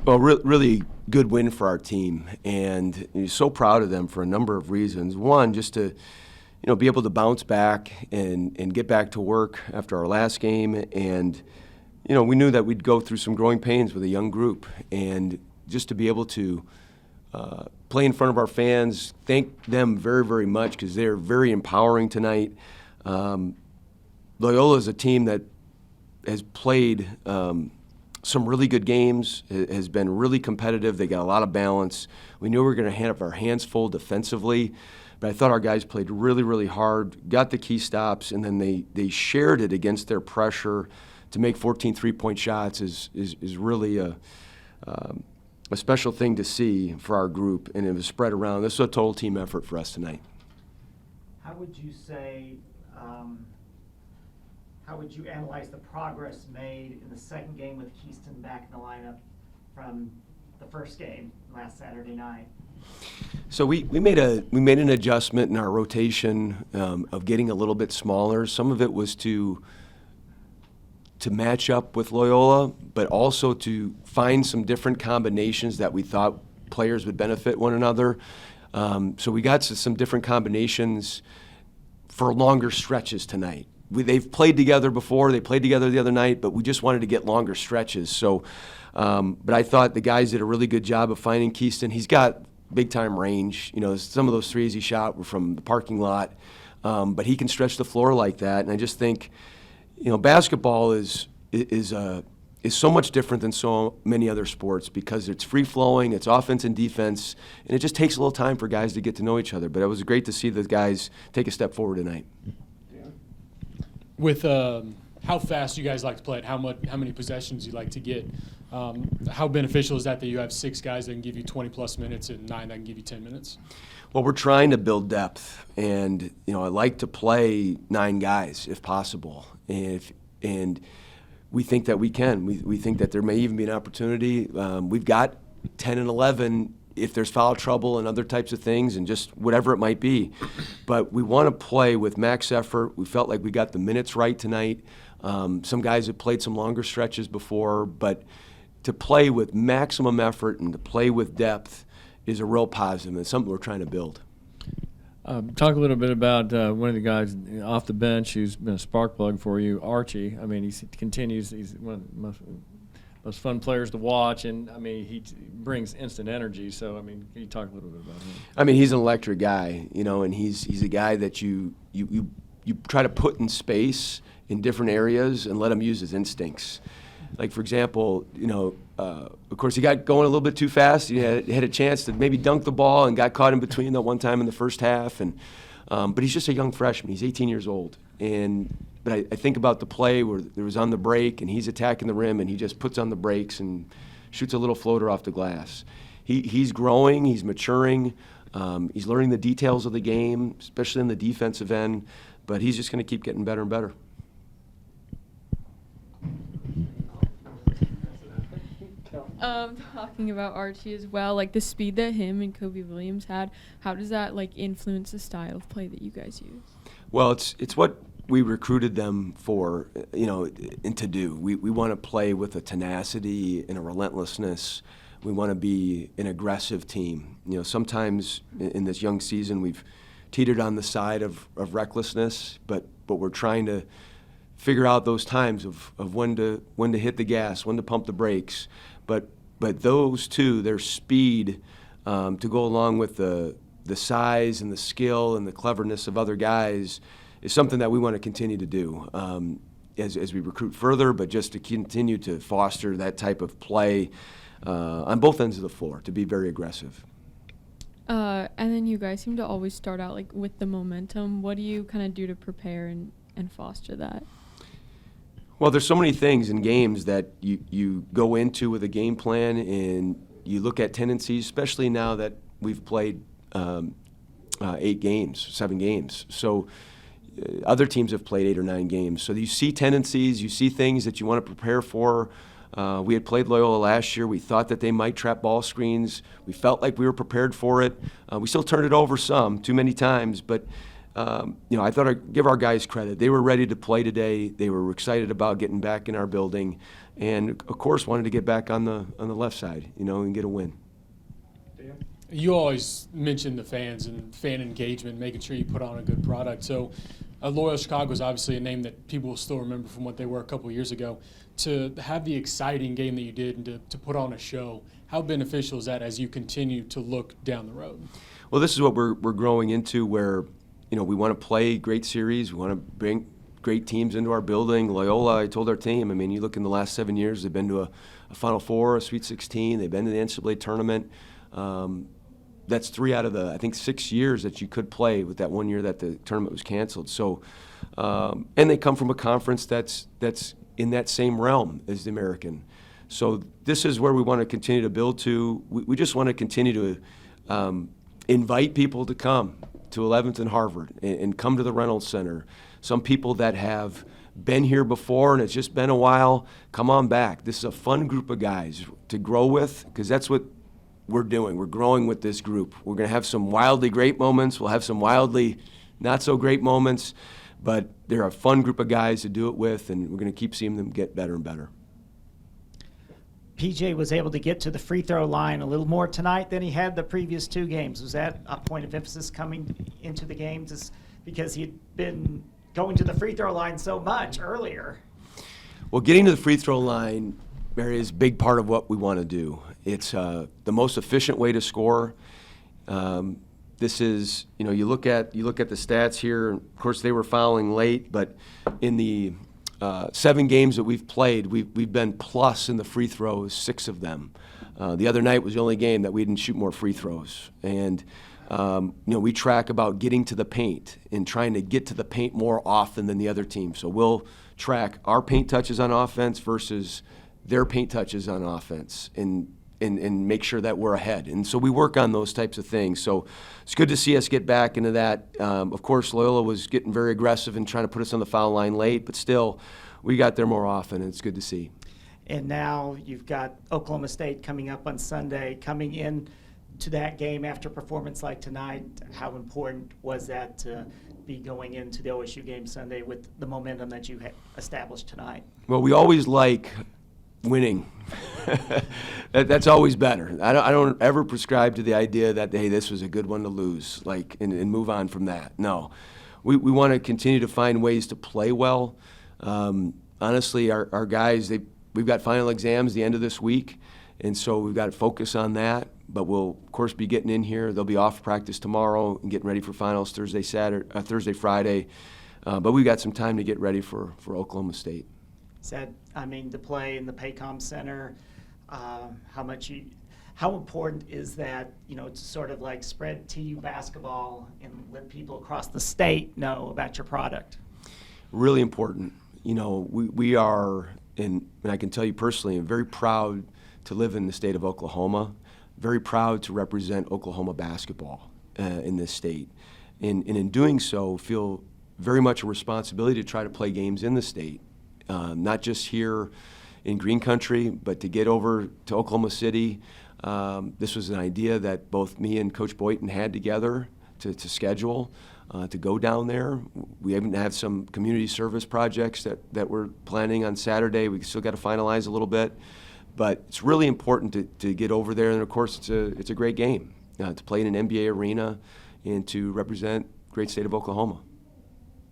Well, really good win for our team, and you're so proud of them for a number of reasons. One, just to be able to bounce back and get back to work after our last game, and we knew that we'd go through some growing pains with a young group, and just to be able to play in front of our fans, thank them very, very much because they're very empowering tonight. Loyola is a team that has played some really good games, has been really competitive. They got a lot of balance. We knew we were going to have our hands full defensively, but I thought our guys played really, really hard, got the key stops, and then they shared it against their pressure to make 14 three-point shots is really a special thing to see for our group, and it was spread around. This was a total team effort for us tonight. How would you say, how would you analyze the progress made in the second game with Keystone back in the lineup from the first game last Saturday night? So we made an adjustment in our rotation of getting a little bit smaller. Some of it was to match up with Loyola, but also to find some different combinations that we thought players would benefit one another. So we got some different combinations for longer stretches tonight. They've played together before. They played together the other night, but we just wanted to get longer stretches. So, but I thought the guys did a really good job of finding Keystone. He's got big-time range. Some of those threes he shot were from the parking lot, but he can stretch the floor like that. And I just think, basketball is so much different than so many other sports because it's free-flowing, it's offense and defense, and it just takes a little time for guys to get to know each other. But it was great to see the guys take a step forward tonight. With how fast you guys like to play it, how many possessions you like to get, how beneficial is that you have 6 guys that can give you 20-plus minutes and 9 that can give you 10 minutes? Well, we're trying to build depth, and I like to play 9 guys if possible, and we think that we can. We think that there may even be an opportunity. We've got 10 and 11 if there's foul trouble and other types of things and just whatever it might be. But we want to play with max effort. We felt like we got the minutes right tonight. Some guys have played some longer stretches before, but to play with maximum effort and to play with depth is a real positive, and it's something we're trying to build. Talk a little bit about one of the guys off the bench who's been a spark plug for you, Archie. I mean, he continues. He's one of the most fun players to watch, and he brings instant energy. So, can you talk a little bit about him? He's an electric guy, and he's a guy that you try to put in space in different areas and let him use his instincts. Like, for example, of course, he got going a little bit too fast. He had a chance to maybe dunk the ball and got caught in between that one time in the first half. But he's just a young freshman. He's 18 years old. But I think about the play where there was on the break, and he's attacking the rim, and he just puts on the brakes and shoots a little floater off the glass. He's growing. He's maturing. He's learning the details of the game, especially in the defensive end. But he's just going to keep getting better and better. Talking about Archie as well, like the speed that him and Kobe Williams had, how does that influence the style of play that you guys use? Well, it's what we recruited them for, and to do. We want to play with a tenacity and a relentlessness. We want to be an aggressive team. Sometimes in this young season we've teetered on the side of recklessness, but we're trying to figure out those times of when to hit the gas, when to pump the brakes. But those two, their speed to go along with the size and the skill and the cleverness of other guys is something that we want to continue to do as we recruit further, but just to continue to foster that type of play on both ends of the floor, to be very aggressive. And then you guys seem to always start out with the momentum. What do you kind of do to prepare and foster that? Well, there's so many things in games that you go into with a game plan, and you look at tendencies, especially now that we've played 7 games. So other teams have played 8 or 9 games. So you see tendencies, you see things that you want to prepare for. We had played Loyola last year. We thought that they might trap ball screens. We felt like we were prepared for it. We still turned it over too many times, but I thought I'd give our guys credit. They were ready to play today. They were excited about getting back in our building, and of course wanted to get back on the left side, and get a win. You always mention the fans and fan engagement, making sure you put on a good product. So Loyola-Chicago is obviously a name that people will still remember from what they were a couple of years ago. To have the exciting game that you did and to put on a show, how beneficial is that as you continue to look down the road? Well, this is what we're growing into, where we want to play great series. We want to bring great teams into our building. Loyola, I told our team, you look in the last 7 years, they've been to a Final Four, a Sweet 16, they've been to the NCAA tournament. That's 3 out of the, I think, 6 years that you could play, with that 1 year that the tournament was canceled. So, and they come from a conference that's in that same realm as the American. So this is where we want to continue to build to. We just want to continue to invite people to come to 11th and Harvard and come to the Reynolds Center. Some people that have been here before and it's just been a while, come on back. This is a fun group of guys to grow with, because that's what we're doing. We're growing with this group. We're going to have some wildly great moments. We'll have some wildly not so great moments, but they're a fun group of guys to do it with, and we're going to keep seeing them get better and better. PJ was able to get to the free throw line a little more tonight than he had the previous 2 games. Was that a point of emphasis coming into the games, just because he'd been going to the free throw line so much earlier? Well, getting to the free throw line, Mary, is a big part of what we want to do. It's the most efficient way to score. This is, you look at the stats here. Of course, they were fouling late, but in the 7 games that we've played, we've been plus in the free throws, 6 of them. The other night was the only game that we didn't shoot more free throws. And we track about getting to the paint and trying to get to the paint more often than the other team. So we'll track our paint touches on offense versus their paint touches on offense, and make sure that we're ahead. And so we work on those types of things. So it's good to see us get back into that. Of course, Loyola was getting very aggressive and trying to put us on the foul line late, but still, we got there more often, and it's good to see. And now you've got Oklahoma State coming up on Sunday. Coming in to that game after a performance like tonight, how important was that to be going into the OSU game Sunday with the momentum that you established tonight? Well, we always like winning. That's always better. I don't ever prescribe to the idea that, hey, this was a good one to lose, and move on from that. No. We want to continue to find ways to play well. Honestly, our guys, we've got final exams the end of this week, and so we've got to focus on that. But we'll, of course, be getting in here. They'll be off practice tomorrow and getting ready for finals Thursday, Friday. But we've got some time to get ready for Oklahoma State. Said, to play in the Paycom Center, how important is that, to sort of like spread TU basketball and let people across the state know about your product? Really important. We are, and I can tell you personally, I'm very proud to live in the state of Oklahoma, very proud to represent Oklahoma basketball in this state. And in doing so, feel very much a responsibility to try to play games in the state. Not just here in Green Country, but to get over to Oklahoma City. This was an idea that both me and Coach Boynton had together to schedule, to go down there. We even have some community service projects that we're planning on Saturday. We still got to finalize a little bit, but it's really important to get over there. And of course, it's a great game to play in an NBA arena and to represent great state of Oklahoma.